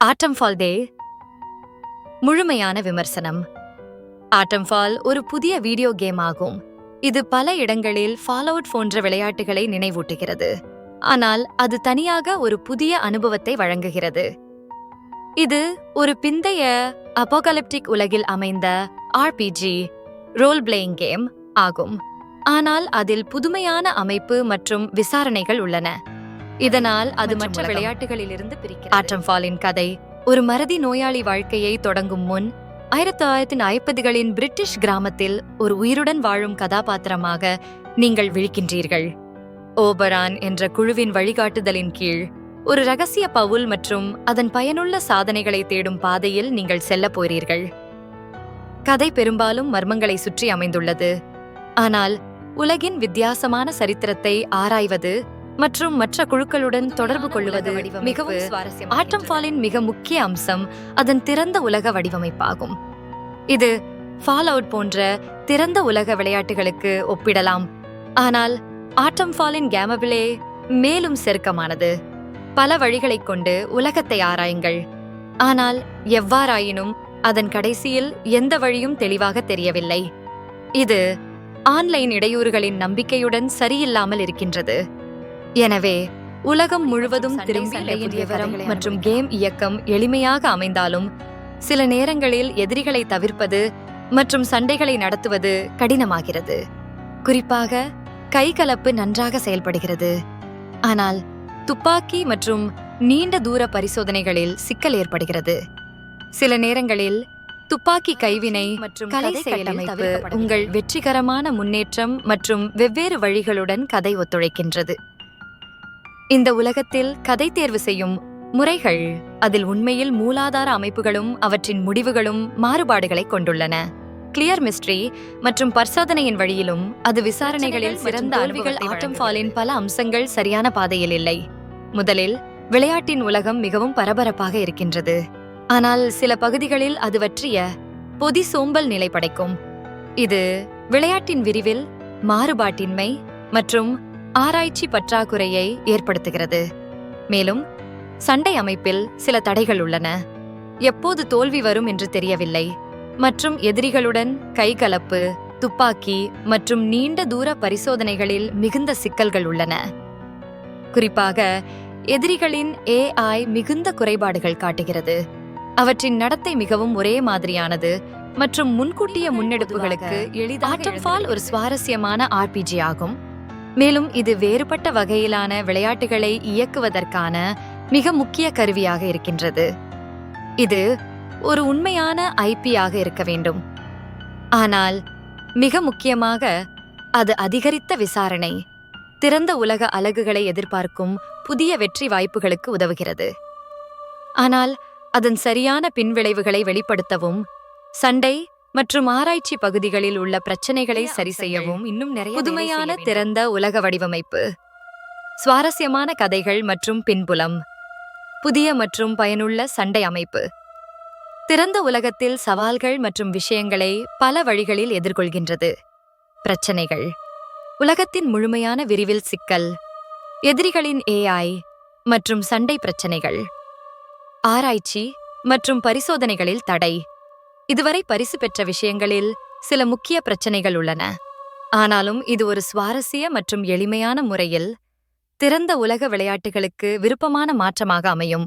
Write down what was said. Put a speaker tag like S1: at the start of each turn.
S1: ஆட்டம்ஃபால் டே முழுமையான விமர்சனம். ஆட்டம்ஃபால் ஒரு புதிய வீடியோ கேம் ஆகும். இது பல இடங்களில் ஃபாலோவுட் போன்ற விளையாட்டுகளை நினைவூட்டுகிறது, ஆனால் அது தனியாக ஒரு புதிய அனுபவத்தை வழங்குகிறது. இது ஒரு பிந்தைய அப்போகலிப்டிக் உலகில் அமைந்த ஆர்பிஜி ரோல் பிளேயிங் கேம் ஆகும், ஆனால் அதில் புதுமையான அமைப்பு மற்றும் விசாரணைகள் உள்ளன. இதனால் அது மற்ற விளையாட்டுகளிலிருந்து பிரிக்கிறது. ஆட்டம்ஃபாலின் கதை ஒரு மறதி நோயாளி வாழ்க்கையை தொடங்கும் முன் 1950களின் பிரிட்டிஷ் கிராமத்தில் ஒரு உயிருடன் வாழும் கதாபாத்திரமாக நீங்கள் விழிக்கின்றீர்கள். ஓபரான் என்ற குழுவின் வழிகாட்டுதலின் கீழ் ஒரு ரகசிய பவுல் மற்றும் அதன் பயனுள்ள சாதனைகளை தேடும் பாதையில் நீங்கள் செல்லப் போகிறீர்கள். கதை பெரும்பாலும் மர்மங்களை சுற்றி அமைந்துள்ளது, ஆனால் உலகின் வித்தியாசமான சரித்திரத்தை ஆராய்வது மற்றும் மற்ற குழுக்களுடன் தொடர்பு கொள்வது மிகவும் சுவாரஸ்யம். ஆட்டம்ஃபாலின் மிக முக்கிய அம்சம் அதன் திறந்த உலக வடிவமைப்பாகும். இது ஃபால்அவுட் போன்ற திறந்த உலக விளையாட்டுகளுக்கு ஒப்பிடலாம், ஆனால் ஆட்டம்ஃபாலின் கேமபிளே மேலும் செருக்கமானது. பல வழிகளைக் கொண்டு உலகத்தை ஆராயுங்கள், ஆனால் எவ்வாறாயினும் அதன் கடைசியில் எந்த வழியும் தெளிவாக தெரியவில்லை. இது ஆன்லைன் இடையூறுகளின் நம்பிக்கையுடன் சரியில்லாமல் இருக்கின்றது. எனவே உலகம் முழுவதும் திரும்பி விவரம் மற்றும் கேம் இயக்கம் எளிமையாக அமைந்தாலும் சில நேரங்களில் எதிரிகளை தவிர்ப்பது மற்றும் சண்டைகளை நடத்துவது கடினமாகிறது. குறிப்பாக கைகலப்பு நன்றாக செயல்படுகிறது, ஆனால் துப்பாக்கி மற்றும் நீண்ட தூர பரிசோதனைகளில் சிக்கல் ஏற்படுகிறது. சில நேரங்களில் துப்பாக்கி கைவினை மற்றும் கலை செயலமைப்பு உங்கள் வெற்றிகரமான முன்னேற்றம் மற்றும் வெவ்வேறு வழிகளுடன் கதை ஒத்துழைக்கின்றது. இந்த உலகத்தில் கதை தேர்வு செய்யும் முறைகள் அதில் உண்மையில் மூலாதார அமைப்புகளும் அவற்றின் முடிவுகளும் மாறுபாடுகளை கொண்டுள்ளன. கிளியர் மிஸ்ட்ரி மற்றும் பரிசோதனையின் வழியிலும் அது விசாரணைகளில் சிறந்த அனுபவங்கள். ஆட்டம்ஃபாலின் பல அம்சங்கள் சரியான பாதையில் இல்லை. முதலில் விளையாட்டின் உலகம் மிகவும் பரபரப்பாக இருக்கின்றது, ஆனால் சில பகுதிகளில் அது பற்றிய பொதி சோம்பல் நிலை படைக்கும். இது விளையாட்டின் விரிவில் மாறுபாட்டின்மை மற்றும் ஆராய்ச்சி பற்றாக்குறையை ஏற்படுத்துகிறது. மேலும் சண்டை அமைப்பில் சில தடைகள் உள்ளன, எப்போது தோல்வி வரும் என்று தெரியவில்லை, மற்றும் எதிரிகளுடன் கைகலப்பு, துப்பாக்கி மற்றும் நீண்ட தூர பரிசோதனைகளில் மிகுந்த சிக்கல்கள் உள்ளன. குறிப்பாக எதிரிகளின் AI மிகுந்த குறைபாடுகள் காட்டுகிறது. அவற்றின் நடத்தை மிகவும் ஒரே மாதிரியானது மற்றும் முன்கூட்டிய முன்னெடுப்புகளுக்கு எளிதாக. ஆட்டம்ஃபால் ஒரு சுவாரஸ்யமான RPG ஆகும், மேலும் இது வேறுபட்ட வகையிலான விளையாட்டுகளை இயக்குவதற்கான மிக முக்கிய கருவியாக இருக்கின்றது. இது ஒரு உண்மையான IP ஆக இருக்க வேண்டும், ஆனால் மிக முக்கியமாக அது அதிகரித்த விசாரணை, திறந்த உலக அலகுகளை எதிர்பார்க்கும் புதிய வெற்றி வாய்ப்புகளுக்கு உதவுகிறது. ஆனால் அதன் சரியான பின்விளைவுகளை வெளிப்படுத்தவும் சண்டை மற்றும் ஆராய்ச்சி பகுதிகளில் உள்ள பிரச்சனைகளை சரிசெய்யவும் இன்னும் நிறைய புதுமையான திறந்த உலக வடிவமைப்பு, சுவாரஸ்யமான கதைகள் மற்றும் பின்புலம், புதிய மற்றும் பயனுள்ள சண்டை அமைப்பு. திறந்த உலகத்தில் சவால்கள் மற்றும் விஷயங்களை பல வழிகளில் எதிர்கொள்கின்றது. பிரச்சனைகள், உலகத்தின் முழுமையான விரிவில் சிக்கல், எதிரிகளின் AI மற்றும் சண்டை பிரச்சனைகள், ஆராய்ச்சி மற்றும் பரிசோதனைகளில் தடை. இதுவரை பரிசு பெற்ற விஷயங்களில் சில முக்கிய பிரச்சனைகள் உள்ளன, ஆனாலும் இது ஒரு சுவாரஸ்ய மற்றும் எளிமையான முறையில் திறந்த உலக விளையாட்டுகளுக்கு விருப்பமான மாற்றமாக அமையும்.